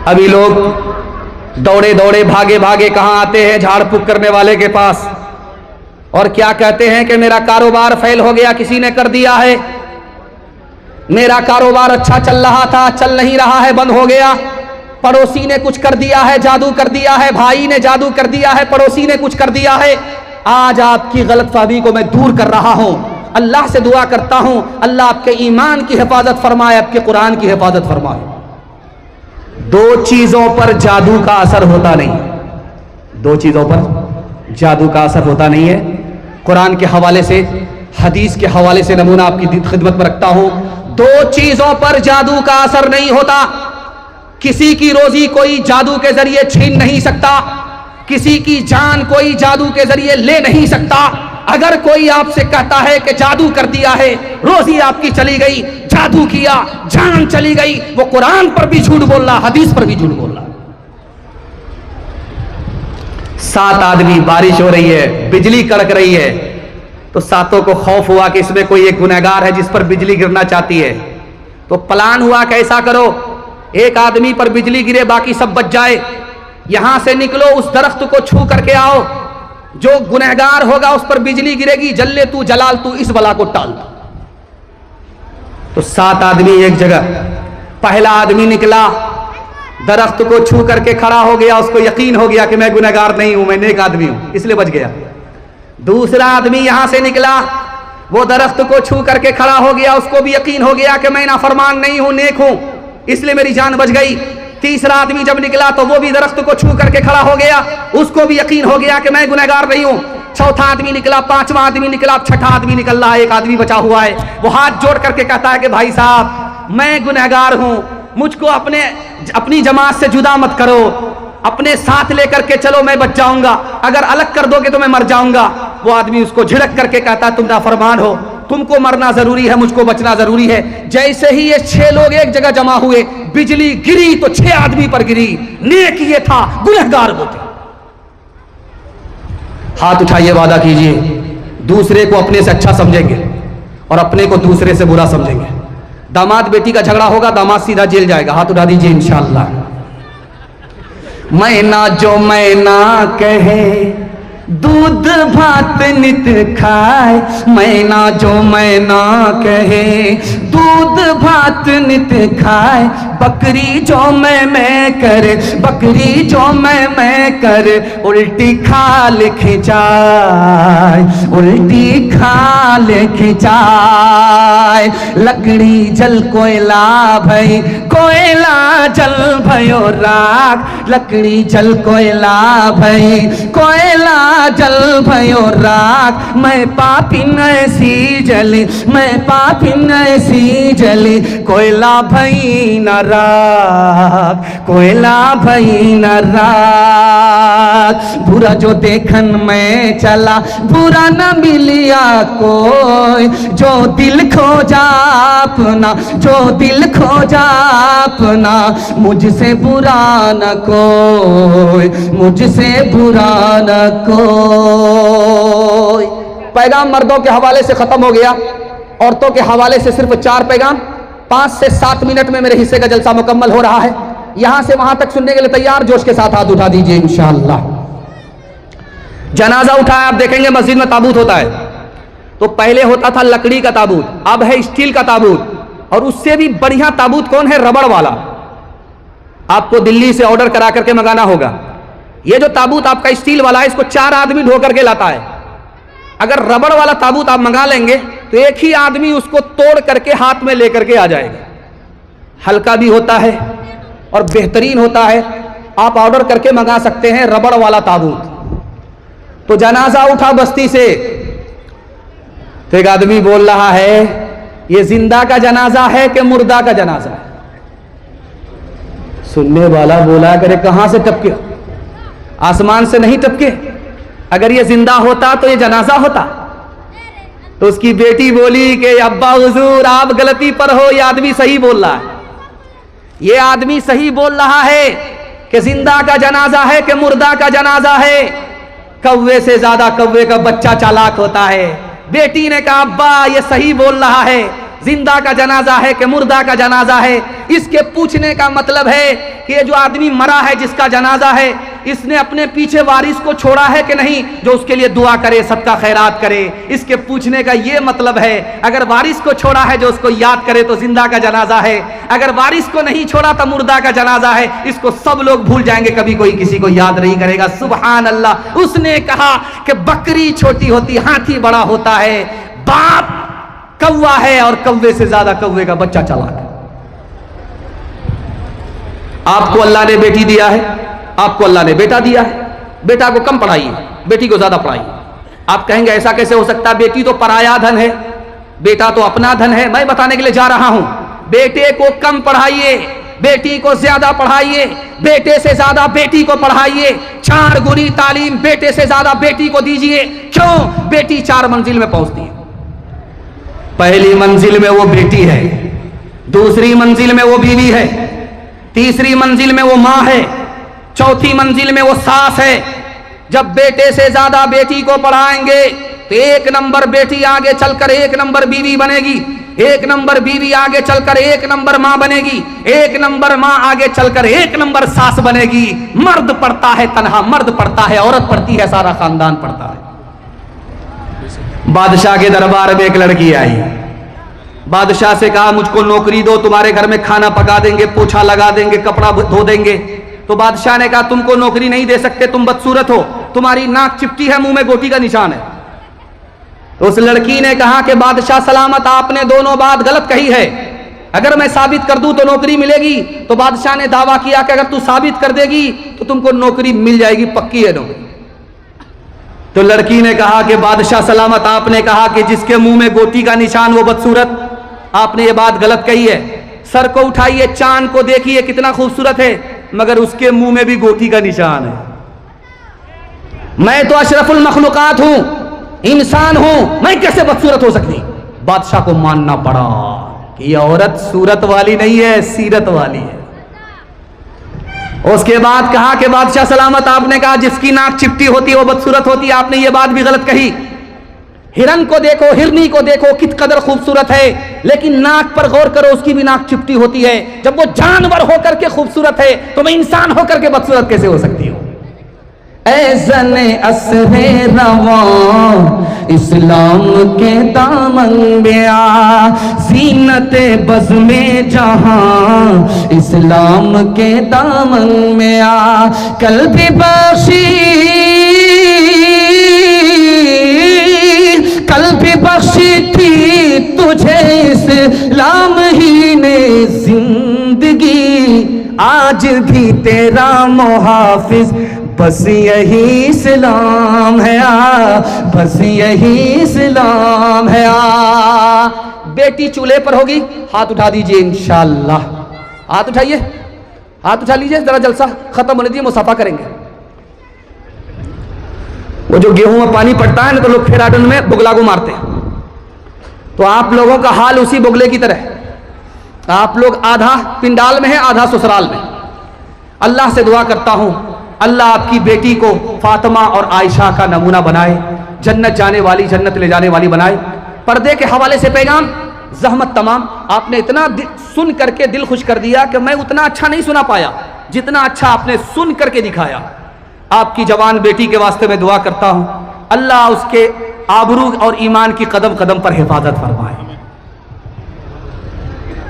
S1: अभी लोग दौड़े दौड़े भागे भागे कहां आते हैं? झाड़ फूक करने वाले के पास, और क्या कहते हैं कि मेरा कारोबार फेल हो गया, किसी ने कर दिया है। मेरा कारोबार अच्छा चल रहा था, चल नहीं रहा है, बंद हो गया। पड़ोसी ने कुछ कर दिया है, जादू कर दिया है। भाई ने जादू कर दिया है, पड़ोसी ने कुछ कर दिया है। आज आपकी गलतफहमी को मैं दूर कर रहा हूं। अल्लाह से दुआ करता हूं, अल्लाह आपके ईमान की हिफाजत फरमाए, आपके कुरान की हिफाजत फरमाए। दो चीजों पर जादू का असर होता नहीं, दो चीजों पर जादू का असर होता नहीं है। कुरान के हवाले से, हदीस के हवाले से नमूना आपकी खिदमत में रखता हूं। दो चीजों पर जादू का असर नहीं होता। किसी की रोजी कोई जादू के जरिए छीन नहीं सकता, किसी की जान कोई जादू के जरिए ले नहीं सकता। अगर कोई आपसे कहता है कि जादू कर दिया है, रोजी आपकी चली गई, जादू किया, जान चली गई, वो कुरान पर भी झूठ बोल रहा, हदीस पर भी झूठ बोल रहा। 7 आदमी, बारिश हो रही है, बिजली कड़क रही है, तो सातों को खौफ हुआ कि इसमें कोई एक गुनहगार है जिस पर बिजली गिरना चाहती है। तो प्लान हुआ कैसा करो, एक आदमी पर बिजली गिरे, बाकी सब बच जाए। यहां से निकलो, उस दरख्त को छू करके आओ, जो गुनहगार होगा उस पर बिजली गिरेगी, जल्ले तू जलाल तू, इस बला को टाल। तो 7 आदमी एक जगह। पहला आदमी निकला, दरख्त को छू करके खड़ा हो गया, उसको यकीन हो गया कि मैं गुनहगार नहीं हूं, मैं नेक आदमी हूं, इसलिए बच गया। दूसरा आदमी यहां से निकला, वो दरख्त को छू करके खड़ा हो गया, उसको भी यकीन हो गया कि मैं नाफरमान नहीं हूं, नेक हूं, इसलिए मेरी जान बच गई। तीसरा आदमी जब निकला तो वो भी दरख्त को छू करके खड़ा हो गया, उसको भी यकीन हो गया कि मैं गुनहगार नहीं हूं। चौथा आदमी निकला, पांचवा आदमी निकला, छठा आदमी निकल रहा है, एक आदमी बचा हुआ है। वो हाथ जोड़ करके कहता है कि भाई साहब, मैं गुनहगार हूं, मुझको अपनी जमात से जुदा मत करो, अपने साथ लेकर के चलो, मैं बच जाऊंगा, अगर अलग कर दोगे तो मैं मर जाऊंगा। वो आदमी उसको झिड़क करके कहता, तुम नाफरमान हो, तुमको मरना जरूरी है, मुझको बचना जरूरी है। जैसे ही ये 6 लोग एक जगह जमा हुए, बिजली गिरी तो 6 आदमी पर गिरी। नेक ये था, गुनहगार वो थे। हाथ उठाइए, वादा कीजिए, दूसरे को अपने से अच्छा समझेंगे और अपने को दूसरे से बुरा समझेंगे। दामाद बेटी का झगड़ा होगा, दामाद सीधा जेल जाएगा, हाथ उठा दीजिए इंशाअल्लाह। मैना जो मैना कहे, दूध भात नित खाए, मैना जो मैना कहे, दूध भात नित खाए, बकरी जो मैं करे, बकरी जो मैं करे, उल्टी खाल खिंचाए, उल्टी खाल खिंचाए। लकड़ी जल कोयला भई, कोयला जल भयो राख, लकड़ी जल कोयला भई, कोयला जल भयो राख। मैं पापिन ऐसी जली, मैं पापिन ऐसी जली, कोयला भई न राख, कोयला भई न राख। बुरा जो देखन में चला, बुरा न मिलिया कोई, जो दिल खोजा अपना, जो दिल खोजा अपना, मुझसे बुरा न कोई, मुझसे बुरा न कोई। पैगाम मर्दों के हवाले से खत्म हो गया, औरतों के हवाले से सिर्फ 4 पैगाम। 5 से 7 मिनट में मेरे हिस्से का जलसा मुकम्मल हो रहा है। यहां से वहां तक सुनने के लिए तैयार, जोश के साथ हाथ उठा दीजिए इंशाअल्लाह। जनाजा उठाया, आप देखेंगे मस्जिद में ताबूत होता है, तो पहले होता था लकड़ी का ताबूत, अब है स्टील का ताबूत, और उससे भी बढ़िया ताबूत कौन है? रबड़ वाला। आपको दिल्ली से ऑर्डर करा करके मंगाना होगा। ये जो ताबूत आपका स्टील वाला है, इसको 4 आदमी ढो करके लाता है। अगर रबड़ वाला ताबूत आप मंगा लेंगे तो एक ही आदमी उसको तोड़ करके हाथ में लेकर के आ जाएगा। हल्का भी होता है और बेहतरीन होता है। आप ऑर्डर करके मंगा सकते हैं रबड़ वाला ताबूत। तो जनाजा उठा बस्ती से, तो एक आदमी बोल रहा है, ये जिंदा का जनाजा है कि मुर्दा का जनाजा है? सुनने वाला बोला करे, कहां से टपके? आसमान से नहीं टपके, अगर ये जिंदा होता तो ये जनाजा होता। तो उसकी बेटी बोली कि अब्बा हुजूर आप गलती पर हो, ये आदमी सही बोल रहा है, ये आदमी सही बोल रहा है कि जिंदा का जनाजा है कि मुर्दा का जनाजा है। कौवे से ज्यादा कौवे का बच्चा चालाक होता है। बेटी ने कहा अब्बा ये सही बोल रहा है, जिंदा का जनाजा है कि मुर्दा का जनाजा है। इसके पूछने का मतलब है कि ये जो आदमी मरा है जिसका जनाजा है, इसने अपने पीछे वारिस को छोड़ा है कि नहीं जो उसके लिए दुआ करे, सदका खैरात करे। इसके पूछने का ये मतलब है अगर वारिस को छोड़ा है जो उसको याद करे तो जिंदा का जनाजा है, अगर वारिस को नहीं छोड़ा तो मुर्दा का जनाजा है। इसको सब लोग भूल जाएंगे, कभी कोई किसी को याद नहीं करेगा। सुभान अल्लाह। उसने कहा कि बकरी छोटी होती हाथी बड़ा होता है, बाप कौवा है और कौवे से ज्यादा कौवे का बच्चा चालाक है। आपको अल्लाह ने बेटी दिया है, आपको अल्लाह ने बेटा दिया है, बेटा को कम पढ़ाइए, बेटी को ज्यादा पढ़ाइए। आप कहेंगे ऐसा कैसे हो सकता है, बेटी तो पराया धन है, बेटा तो अपना धन है। मैं बताने के लिए जा रहा हूं, बेटे को कम पढ़ाइए, बेटी को ज्यादा पढ़ाइए, बेटे से ज्यादा बेटी को पढ़ाइए। 4 गुनी तालीम बेटे से ज्यादा बेटी को दीजिए। क्यों? बेटी 4 मंजिल में पहुंचती है। पहली मंजिल में वो बेटी है, दूसरी मंजिल में वो बीवी है, तीसरी मंजिल में वो माँ है, चौथी मंजिल में वो सास है। जब बेटे से ज्यादा बेटी को पढ़ाएंगे तो 1 नंबर बेटी आगे चलकर 1 नंबर बीवी बनेगी, 1 नंबर बीवी आगे चलकर 1 नंबर माँ बनेगी, 1 नंबर माँ आगे चलकर 1 नंबर सास बनेगी। मर्द पढ़ता है तन्हा, मर्द पढ़ता है, औरत पढ़ती है, सारा खानदान पढ़ता है। बादशाह के दरबार में एक लड़की आई, बादशाह से कहा मुझको नौकरी दो, तुम्हारे घर में खाना पका देंगे, पोछा लगा देंगे, कपड़ा धो देंगे। तो बादशाह ने कहा तुमको नौकरी नहीं दे सकते, तुम बदसूरत हो, तुम्हारी नाक चिपटी है, मुंह में गोटी का निशान है। तो उस लड़की ने कहा कि बादशाह सलामत, आपने दोनों बात गलत कही है, अगर मैं साबित कर दूं तो नौकरी मिलेगी। तो बादशाह ने दावा किया कि अगर तू साबित कर देगी तो तुमको नौकरी मिल जाएगी, पक्की है नौकरी। तो लड़की ने कहा कि बादशाह सलामत, आपने कहा कि जिसके मुंह में गोटी का निशान वो बदसूरत, आपने ये बात गलत कही है। सर को उठाइए, चांद को देखिए कितना खूबसूरत है, मगर उसके मुंह में भी गोटी का निशान है। मैं तो अशरफुल मखलूकात हूं, इंसान हूं, मैं कैसे बदसूरत हो सकती? बादशाह को मानना पड़ा कि ये औरत सूरत वाली नहीं है, सीरत वाली है। उसके बाद कहा कि बादशाह सलामत, आपने कहा जिसकी नाक चिपटी होती है वो बदसूरत होती है, आपने ये बात भी गलत कही। हिरन को देखो, हिरनी को देखो, कित कदर खूबसूरत है, लेकिन नाक पर गौर करो, उसकी भी नाक चिपटी होती है। जब वो जानवर होकर के खूबसूरत है तो मैं इंसान होकर के बदसूरत कैसे हो सकती हूँ? ऐज़ने असरे रवा इस्लाम के दामन में आ, ज़ीनते बज़ में जहां इस्लाम के दामन में आ। कल भी बख्शी, कल भी बख्शी थी तुझे इस्लाम ही ने जिंदगी, आज भी तेरा मुहाफिज बस यही इस्लाम है आ, बस यही इस्लाम है आ। बेटी चूल्हे पर होगी, हाथ उठा दीजिए इंशाअल्लाह, हाथ उठाइए, हाथ उठा लीजिए, जरा जलसा खत्म होने दीजिए, मुसाफा करेंगे। वो जो गेहूं में पानी पड़ता है ना तो लोग फेराडन में बुगला को मारते हैं, तो आप लोगों का हाल उसी बुगले की तरह। आप लोग आधा पिंडाल में है, आधा ससुराल में। अल्लाह से दुआ करता हूं अल्लाह आपकी बेटी को फातिमा और आयशा का नमूना बनाए, जन्नत जाने वाली, जन्नत ले जाने वाली बनाए। पर्दे के हवाले से पैगाम, जहमत तमाम, आपने इतना सुन करके दिल खुश कर दिया कि मैं उतना अच्छा नहीं सुना पाया जितना अच्छा आपने सुन करके दिखाया। आपकी जवान बेटी के वास्ते मैं दुआ करता हूं, अल्लाह उसके आबरू और ईमान की कदम कदम पर हिफाजत फरमाए।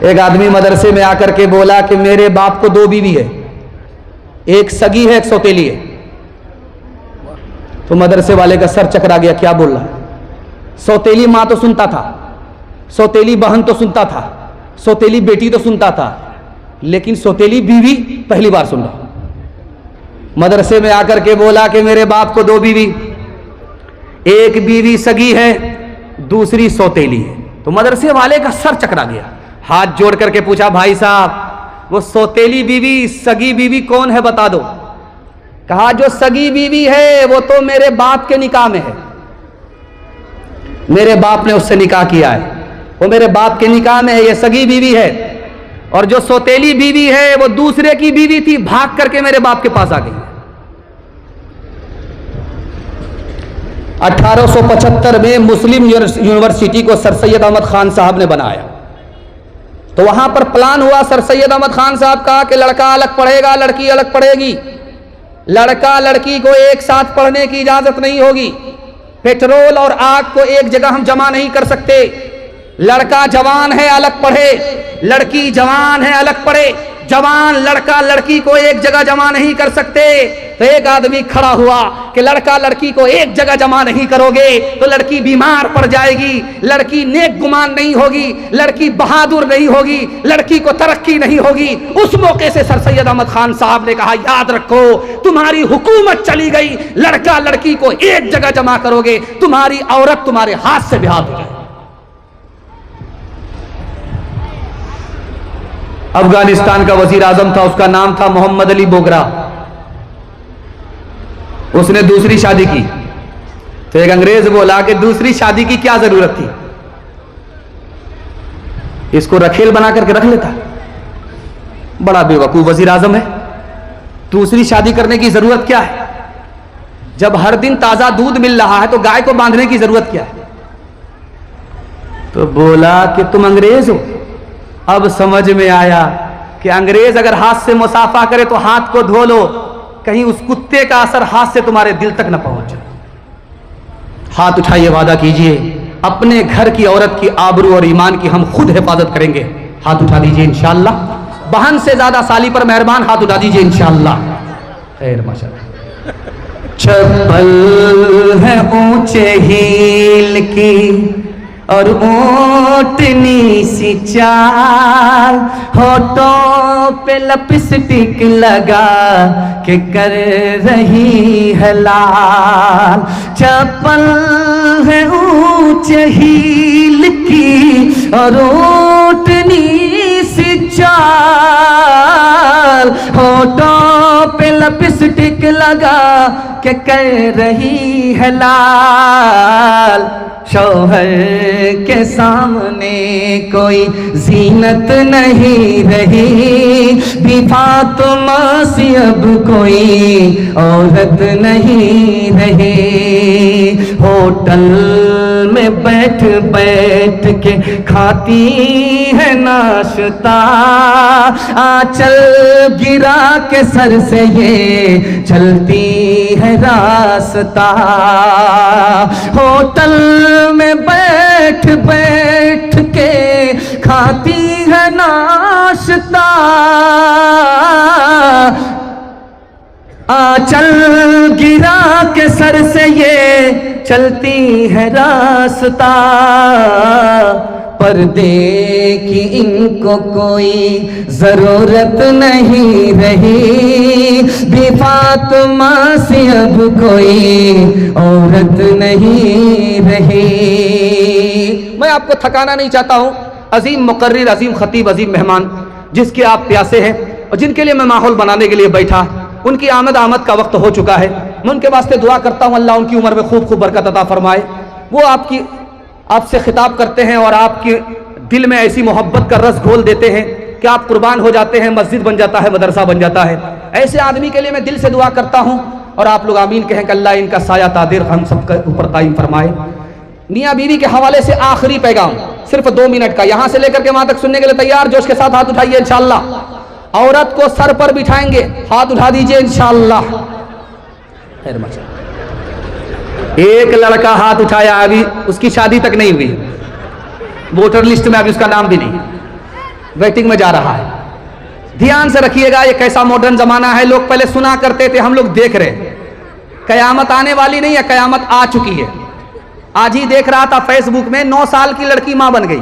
S1: एक आदमी मदरसे में आकर के बोला कि मेरे बाप को 2 बीवी है, एक सगी है, एक सौतेली है। तो मदरसे वाले का सर चकरा गया, क्या बोल रहा है? सौतेली माँ तो सुनता था, सौतेली बहन तो सुनता था, सौतेली बेटी तो सुनता था, लेकिन सौतेली बीवी पहली बार सुन रहा। मदरसे में आकर के बोला कि मेरे बाप को 2 बीवी, एक बीवी सगी है, दूसरी सौतेली है। तो मदरसे वाले का सर चकरा गया, हाथ जोड़ करके पूछा, भाई साहब वो सौतेली बीवी, सगी बीवी कौन है बता दो। कहा जो सगी बीवी है वो तो मेरे बाप के निकाह में है, मेरे बाप ने उससे निकाह किया है, वो मेरे बाप के निकाह में है, ये सगी बीवी है। और जो सौतेली बीवी है वो दूसरे की बीवी थी, भाग करके मेरे बाप के पास आ गई। 1875 में मुस्लिम यूनिवर्सिटी को सर सैयद अहमद खान साहब ने बनाया, तो वहां पर प्लान हुआ सर सैयद अहमद खान साहब का कि लड़का अलग पढ़ेगा, लड़की अलग पढ़ेगी। लड़का लड़की को एक साथ पढ़ने की इजाजत नहीं होगी, पेट्रोल और आग को एक जगह हम जमा नहीं कर सकते। लड़का जवान है अलग पढ़े, लड़की जवान है अलग पढ़े। जवान लड़का लड़की को एक जगह जमा नहीं कर सकते। तो एक आदमी खड़ा हुआ कि लड़का लड़की को एक जगह जमा नहीं करोगे तो लड़की बीमार पड़ जाएगी, लड़की नेक गुमान नहीं होगी, लड़की बहादुर नहीं होगी, लड़की को तरक्की नहीं होगी। उस मौके से सर सैयद अहमद खान साहब ने कहा याद रखो तुम्हारी हुकूमत चली गई, लड़का लड़की को एक जगह जमा करोगे तुम्हारी औरत तुम्हारे हाथ से बेहात हो जाए। अफगानिस्तान का वजीर आजम था, उसका नाम था मोहम्मद अली बोगरा। उसने दूसरी शादी की तो एक अंग्रेज बोला कि दूसरी शादी की क्या जरूरत थी, इसको रखेल बना करके रख लेता, बड़ा बेवकूफ वजीर आजम है, दूसरी शादी करने की जरूरत क्या है? जब हर दिन ताजा दूध मिल रहा है तो गाय को बांधने की जरूरत क्या है? तो बोला कि तुम अंग्रेज हो। अब समझ में आया कि अंग्रेज अगर हाथ से मुसाफा करे तो हाथ को धो लो, कहीं उस कुत्ते का असर हाथ से तुम्हारे दिल तक न पहुंच जाए। हाथ उठाइए, वादा कीजिए अपने घर की औरत की आबरू और ईमान की हम खुद हिफाजत करेंगे। हाथ उठा दीजिए इंशाअल्लाह। बहन से ज्यादा साली पर मेहरबान, हाथ उठा दीजिए इंशाअल्लाह। खैर माशाअल्लाह। चप्पल है ऊंचे हील की और ऊंटनी सी चाल, होठों पे लिपस्टिक लगा के कर रही है लाल। चप्पल है ऊंचे हील की और ऊंटनी सी चाल, होठों पे लिपस्टिक लगा के कर रही है लाल। शौहर के सामने कोई जीनत नहीं रही, भी फातिमा सी अब कोई औरत नहीं रही। होटल में बैठ बैठ के खाती है नाश्ता, आंचल गिरा के सर से ये चलती है रास्ता। होटल में बैठ बैठ के खाती है नाश्ता, आंचल गिरा के सर से ये चलती है रास्ता। पर्दे की इनको कोई जरूरत नहीं रही, भी फातिमा से अब कोई औरत नहीं रही। मैं आपको थकाना नहीं चाहता हूं। अजीम मुकर्रिर, अजीम खतीब, अजीम मेहमान जिसके आप प्यासे हैं और जिनके लिए मैं माहौल बनाने के लिए बैठा, उनकी आमद का वक्त हो चुका है। मैं उनके वास्ते दुआ करता हूं अल्लाह उनकी उम्र में खूब खूब बरकत अता फरमाए। वो आपसे खिताब करते हैं और आपके दिल में ऐसी मोहब्बत का रस घोल देते हैं कि आप कुर्बान हो जाते हैं, मस्जिद बन जाता है, मदरसा बन जाता है। ऐसे आदमी के लिए मैं दिल से दुआ करता हूं और आप लोग आमीन कहें कि अल्लाह इनका साया तादिर हम सबके ऊपर कायम फरमाए। मियां बीवी के हवाले से आखिरी पैगाम सिर्फ 2 मिनट का, यहां से लेकर के वहां तक सुनने के लिए तैयार? जोश के साथ हाथ उठाइए इंशाअल्लाह। औरत को सर पर बिठाएंगे, हाथ उठा दीजिए इंशाअल्लाह। खैर माशाअल्लाह। एक लड़का हाथ उठाया, अभी उसकी शादी तक नहीं हुई, वोटर लिस्ट में अभी उसका नाम भी नहीं, वेटिंग में जा रहा है। ध्यान से रखिएगा, ये कैसा मॉडर्न जमाना है। लोग पहले सुना करते थे, हम लोग देख रहे। कयामत आने वाली नहीं है, कयामत आ चुकी है। आज ही देख रहा था फेसबुक में, 9 साल की लड़की मां बन गई।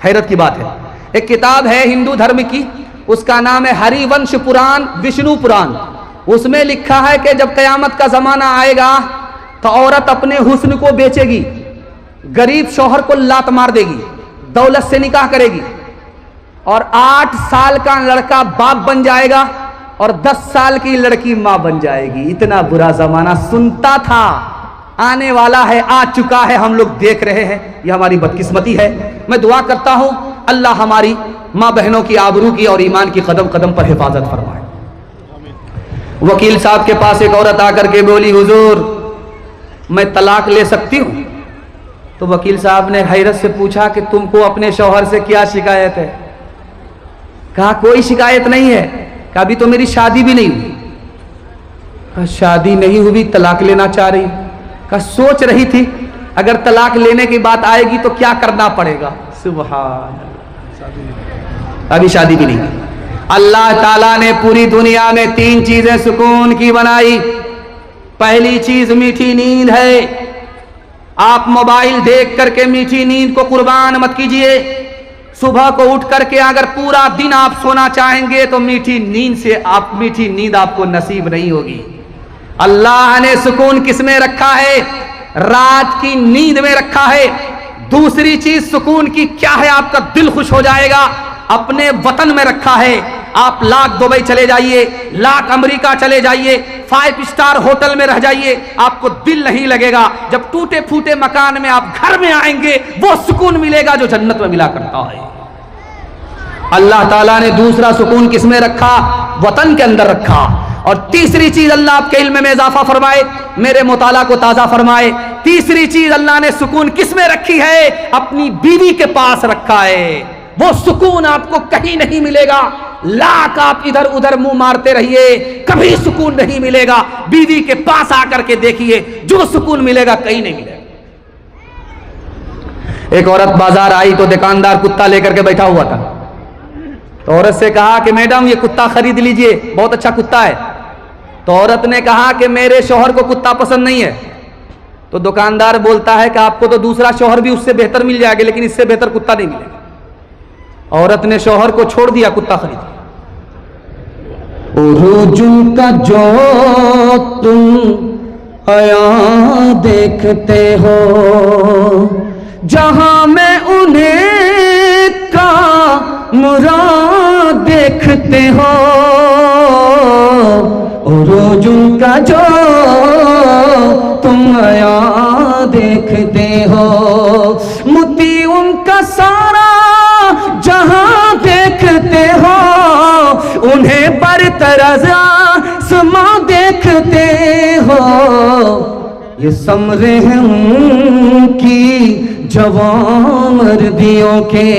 S1: हैरत की बात है। एक किताब है हिंदू धर्म की, उसका नाम है हरिवंश पुराण, विष्णु पुराण। उसमें लिखा है कि जब कयामत का जमाना आएगा तो औरत अपने हुस्न को बेचेगी, गरीब शौहर को लात मार देगी, दौलत से निकाह करेगी और 8 साल का लड़का बाप बन जाएगा और 10 साल की लड़की मां बन जाएगी। इतना बुरा जमाना सुनता था, आने वाला है, आ चुका है, हम लोग देख रहे हैं। यह हमारी बदकिस्मती है। मैं दुआ करता हूं अल्लाह हमारी मां बहनों की आबरू की और ईमान की कदम कदम पर हिफाजत फरमाए। वकील साहब के पास एक औरत आकर के बोली, हुजूर मैं तलाक ले सकती हूं? तो वकील साहब ने हैरत से पूछा कि तुमको अपने शौहर से क्या शिकायत है? कहा कोई शिकायत नहीं है। कहा अभी तो मेरी शादी भी नहीं हुई। कहा शादी नहीं हुई, तलाक लेना चाह रही? कहा सोच रही थी अगर तलाक लेने की बात आएगी तो क्या करना पड़ेगा। सुभान अल्लाह, अभी शादी भी नहीं। अल्लाह ताला ने पूरी दुनिया में 3 चीजें सुकून की बनाई। पहली चीज मीठी नींद है। आप मोबाइल देख करके मीठी नींद को कुर्बान मत कीजिए। सुबह को उठ करके अगर पूरा दिन आप सोना चाहेंगे तो मीठी नींद आपको नसीब नहीं होगी। अल्लाह ने सुकून किसमें रखा है? रात की नींद में रखा है। दूसरी चीज सुकून की क्या है? आपका दिल खुश हो जाएगा, अपने वतन में रखा है। आप लाख दुबई चले जाइए, लाख अमेरिका चले जाइए, 5 स्टार होटल में रह जाइए, आपको दिल नहीं लगेगा। जब टूटे फूटे मकान में आप घर में आएंगे वो सुकून मिलेगा जो जन्नत में मिला करता है। अल्लाह ताला ने दूसरा सुकून किसमें रखा? वतन के अंदर रखा। और तीसरी चीज अल्लाह आपके इल्म में इजाफा फरमाए, मेरे मुताला को ताजा फरमाए। तीसरी चीज अल्लाह ने सुकून किसमें रखी है? अपनी बीवी के पास रखा है। वो सुकून आपको कहीं नहीं मिलेगा। लाख आप इधर उधर मुंह मारते रहिए, कभी सुकून नहीं मिलेगा। बीवी के पास आकर के देखिए, जो सुकून मिलेगा कहीं नहीं मिलेगा। एक औरत बाजार आई तो दुकानदार कुत्ता लेकर के बैठा हुआ था। तो औरत से कहा कि मैडम ये कुत्ता खरीद लीजिए, बहुत अच्छा कुत्ता है। तो औरत ने कहा कि मेरे शौहर को कुत्ता पसंद नहीं है। तो दुकानदार बोलता है कि आपको तो दूसरा शौहर भी उससे बेहतर मिल जाएगा, लेकिन इससे बेहतर कुत्ता नहीं मिलेगा। औरत ने शौहर को छोड़ दिया, कुत्ता खरीद। उरूजुम का जो तुम आया देखते हो, जहां में उन्हें का मुराद देखते हो। उरूजुम का जो तुम आया देखते हो, मुती उनका सारा जहां देखते हो। उन्हें बरतरजा समा देखते हो। ये समरे हैं उनकी जवान मर्दियों के,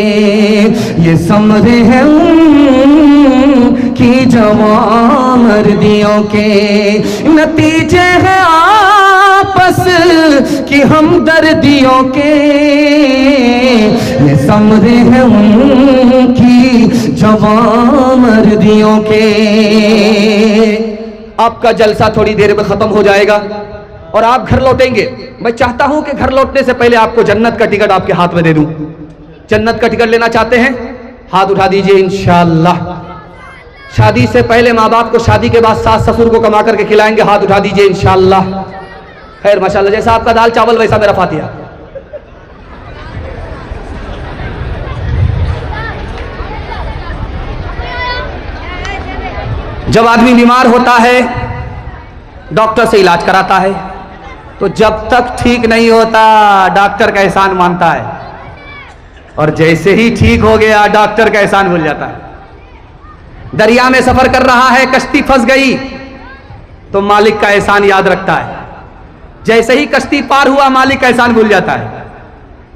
S1: ये समरे हैं उनकी जवान मर्दियों के। नतीजे हैं आपस की हमदर्दियों के, ये समरे हैं उनकी जवान मर्दियों के। आपका जलसा थोड़ी देर में खत्म हो जाएगा और आप घर लौटेंगे। मैं चाहता हूं कि घर लौटने से पहले आपको जन्नत का टिकट आपके हाथ में दे दूं। जन्नत का टिकट लेना चाहते हैं? हाथ उठा दीजिए। इंशाअल्लाह शादी से पहले माँ बाप को शादी के बाद सास ससुर को कमा करके खिलाएंगे। हाथ उठा दीजिए इंशाअल्लाह। खैर माशाअल्लाह, जैसा आपका दाल चावल वैसा मेरा फातिहा। जब आदमी बीमार होता है डॉक्टर से इलाज कराता है, तो जब तक ठीक नहीं होता डॉक्टर का एहसान मानता है, और जैसे ही ठीक हो गया डॉक्टर का एहसान भूल जाता है। दरिया में सफर कर रहा है, कश्ती फंस गई तो मालिक का एहसान याद रखता है। जैसे ही कश्ती पार हुआ मालिक का एहसान भूल जाता है।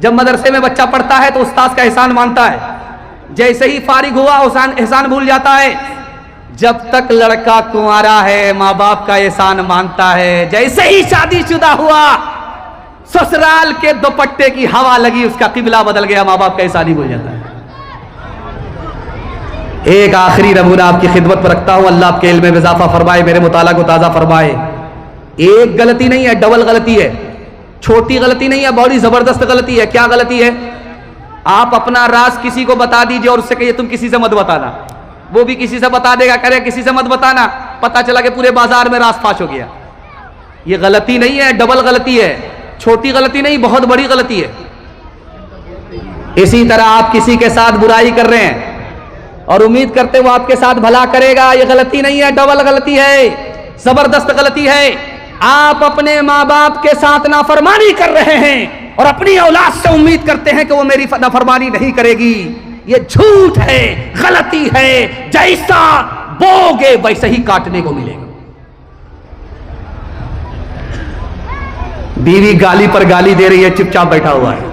S1: जब मदरसे में बच्चा पढ़ता है तो उस्ताद का एहसान मानता है। जैसे ही फारिग हुआ एहसान भूल जाता है। जब तक लड़का कुंवारा है माँ बाप का एहसान मानता है। जैसे ही शादीशुदा हुआ ससुराल के दुपट्टे की हवा लगी, उसका किबला बदल गया, माँ बाप का एहसान ही भूल जाता है। एक आखिरी नमूना आपकी खिदमत पर रखता हूं, अल्लाह आपके इल्म में इजाफा फरमाए, मेरे मुताला को ताज़ा फरमाए। एक गलती नहीं है, डबल गलती है। छोटी गलती नहीं है, बड़ी जबरदस्त गलती है। क्या गलती है? आप अपना राज किसी को बता दीजिए और उससे कहिए तुम किसी से मत बताना। वो भी किसी से बता देगा, करे किसी से मत बताना। पता चला कि पूरे बाजार में राज फाश हो गया। ये गलती नहीं है, डबल गलती है। छोटी गलती नहीं, बहुत बड़ी गलती है। इसी तरह आप किसी के साथ बुराई कर रहे हैं, और उम्मीद करते वो आपके साथ भला करेगा। ये गलती नहीं है, डबल गलती है, जबरदस्त गलती है। आप अपने माँ बाप के साथ नाफरमानी कर रहे हैं और अपनी औलाद से उम्मीद करते हैं कि वो मेरी नाफरमानी नहीं करेगी। ये झूठ है, गलती है। जैसा बोगे वैसे ही काटने को मिलेगा। बीवी गाली पर गाली दे रही है, चुपचाप बैठा हुआ है,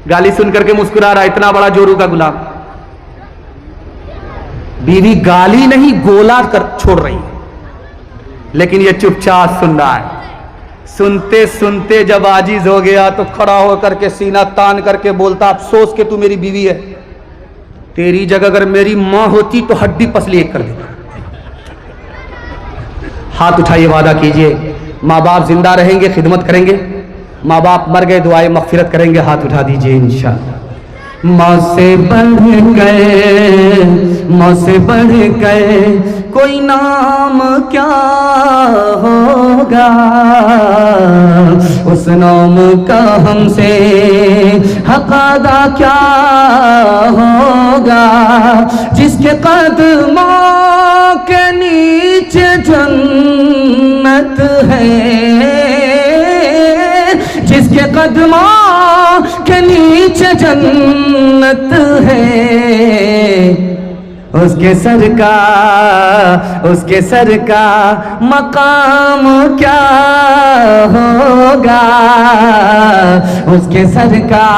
S1: गाली सुन करके मुस्कुरा रहा है, इतना बड़ा जोरू का गुलाम। बीवी गाली नहीं गोला कर छोड़ रही है, लेकिन ये चुपचाप सुन रहा है। सुनते सुनते जब आजिज हो गया तो खड़ा होकर के सीना तान करके बोलता, अफसोस के तू मेरी बीवी है, तेरी जगह अगर मेरी मां होती तो हड्डी पसली एक कर देता। हाथ उठाइए, वादा कीजिए, माँ बाप जिंदा रहेंगे खिदमत करेंगे, माँ बाप मर गए दुआएं मगफिरत करेंगे। हाथ उठा दीजिए इंशाअल्लाह। माँ से बढ़ गए, माँ से बढ़ गए कोई नाम क्या होगा, उस नाम का हमसे हक अदा क्या होगा, जिसके कदमों के नीचे जन्नत है, जिसके कदमों के नीचे जन्नत है, उसके सर का मकाम क्या होगा, उसके सर का।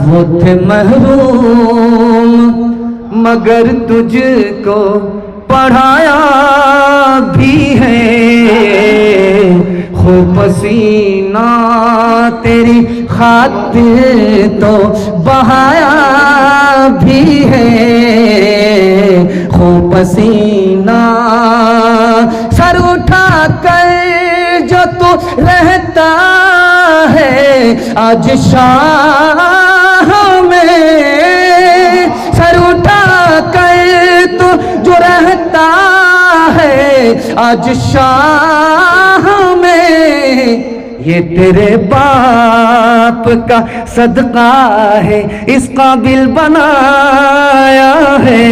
S1: वो थे महरूम मगर तुझको पढ़ाया भी है, खूब पसीना तेरी खातिर तो बहाया भी है, खूब पसीना। सर उठा कर जो तू रहता है आज शाह में, सर उठा कर तू जो रहता है आज शाह में, ये तेरे बाप का सदका है, इस काबिल बनाया है,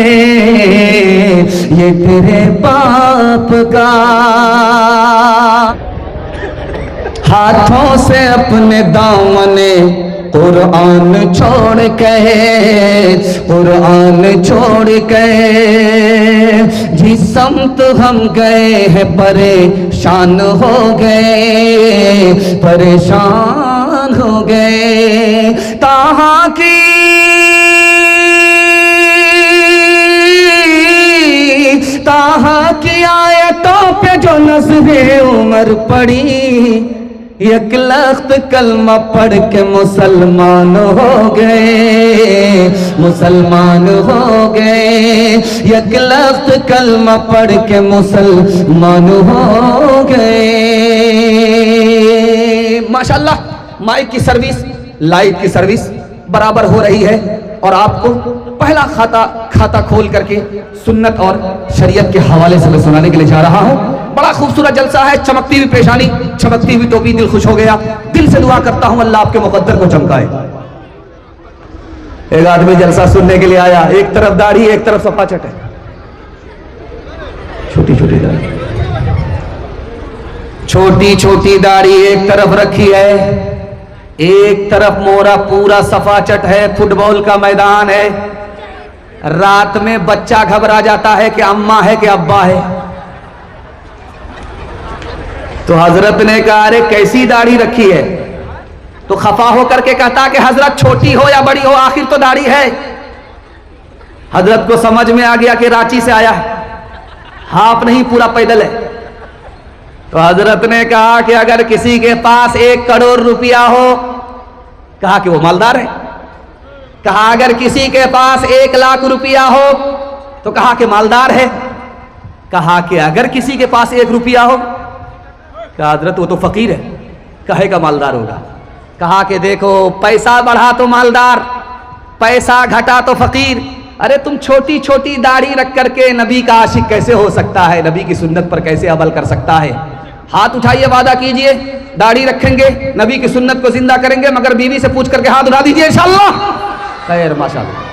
S1: ये तेरे बाप का। हाथों से अपने दामने कुरान छोड़ के, कुरान छोड़ के जिस समत हम गए हैं परेशान हो गए, परेशान हो गए। ताहा की आयतों पे जो नज़्रे उमर पड़ी, एक लख्त कलमा पढ़ के मुसलमान हो गए, मुसलमान हो गए। एक लख्त कलमा पढ़ के मुसलमान हो गए। माशाल्लाह माइक की सर्विस, लाइट की सर्विस बराबर हो रही है और आपको पहला खाता खोल करके सुन्नत और शरीयत के हवाले से मैं सुनाने के लिए जा रहा हूं। बड़ा खूबसूरत जलसा है, चमकती हुई पेशानी, चमकती हुई टोपी, दिल खुश हो गया। दिल से दुआ करता हूं अल्लाह आपके मुकद्दर को चमकाए। एक आदमी जलसा सुनने के लिए आया, एक तरफ दाढ़ी एक तरफ सफाचट है, छोटी छोटी दाढ़ी, छोटी छोटी दाढ़ी एक तरफ रखी है, एक तरफ मोरा पूरा सफाचट है, फुटबॉल का मैदान है। रात में बच्चा घबरा जाता है कि अम्मा है कि अब्बा है, तो हजरत ने कहा अरे कैसी दाढ़ी रखी है, तो खफा होकर के कहता कि हजरत छोटी हो या बड़ी हो आखिर तो दाढ़ी है। हजरत को समझ में आ गया कि रांची से आया है, हाफ नहीं पूरा पैदल है। तो हजरत ने कहा कि अगर किसी के पास 1 करोड़ रुपया हो, कहा कि वो मालदार है। कहा अगर किसी के पास 1 लाख रुपया हो, तो कहा कि मालदार है। कहा कि अगर किसी के पास 1 रुपया हो, कहा हजरत वो तो फकीर है, कहेगा मालदार होगा। कहा कि देखो पैसा बढ़ा तो मालदार, पैसा घटा तो फकीर। अरे तुम छोटी छोटी दाढ़ी रख करके नबी का आशिक कैसे हो सकता है, नबी की सुन्नत पर कैसे अमल कर सकता है। हाथ उठाइए, वादा कीजिए दाढ़ी रखेंगे, नबी की सुन्नत को जिंदा करेंगे, मगर बीवी से पूछ करके हाथ उठा दीजिए इंशाअल्लाह। खैर माशाअल्लाह।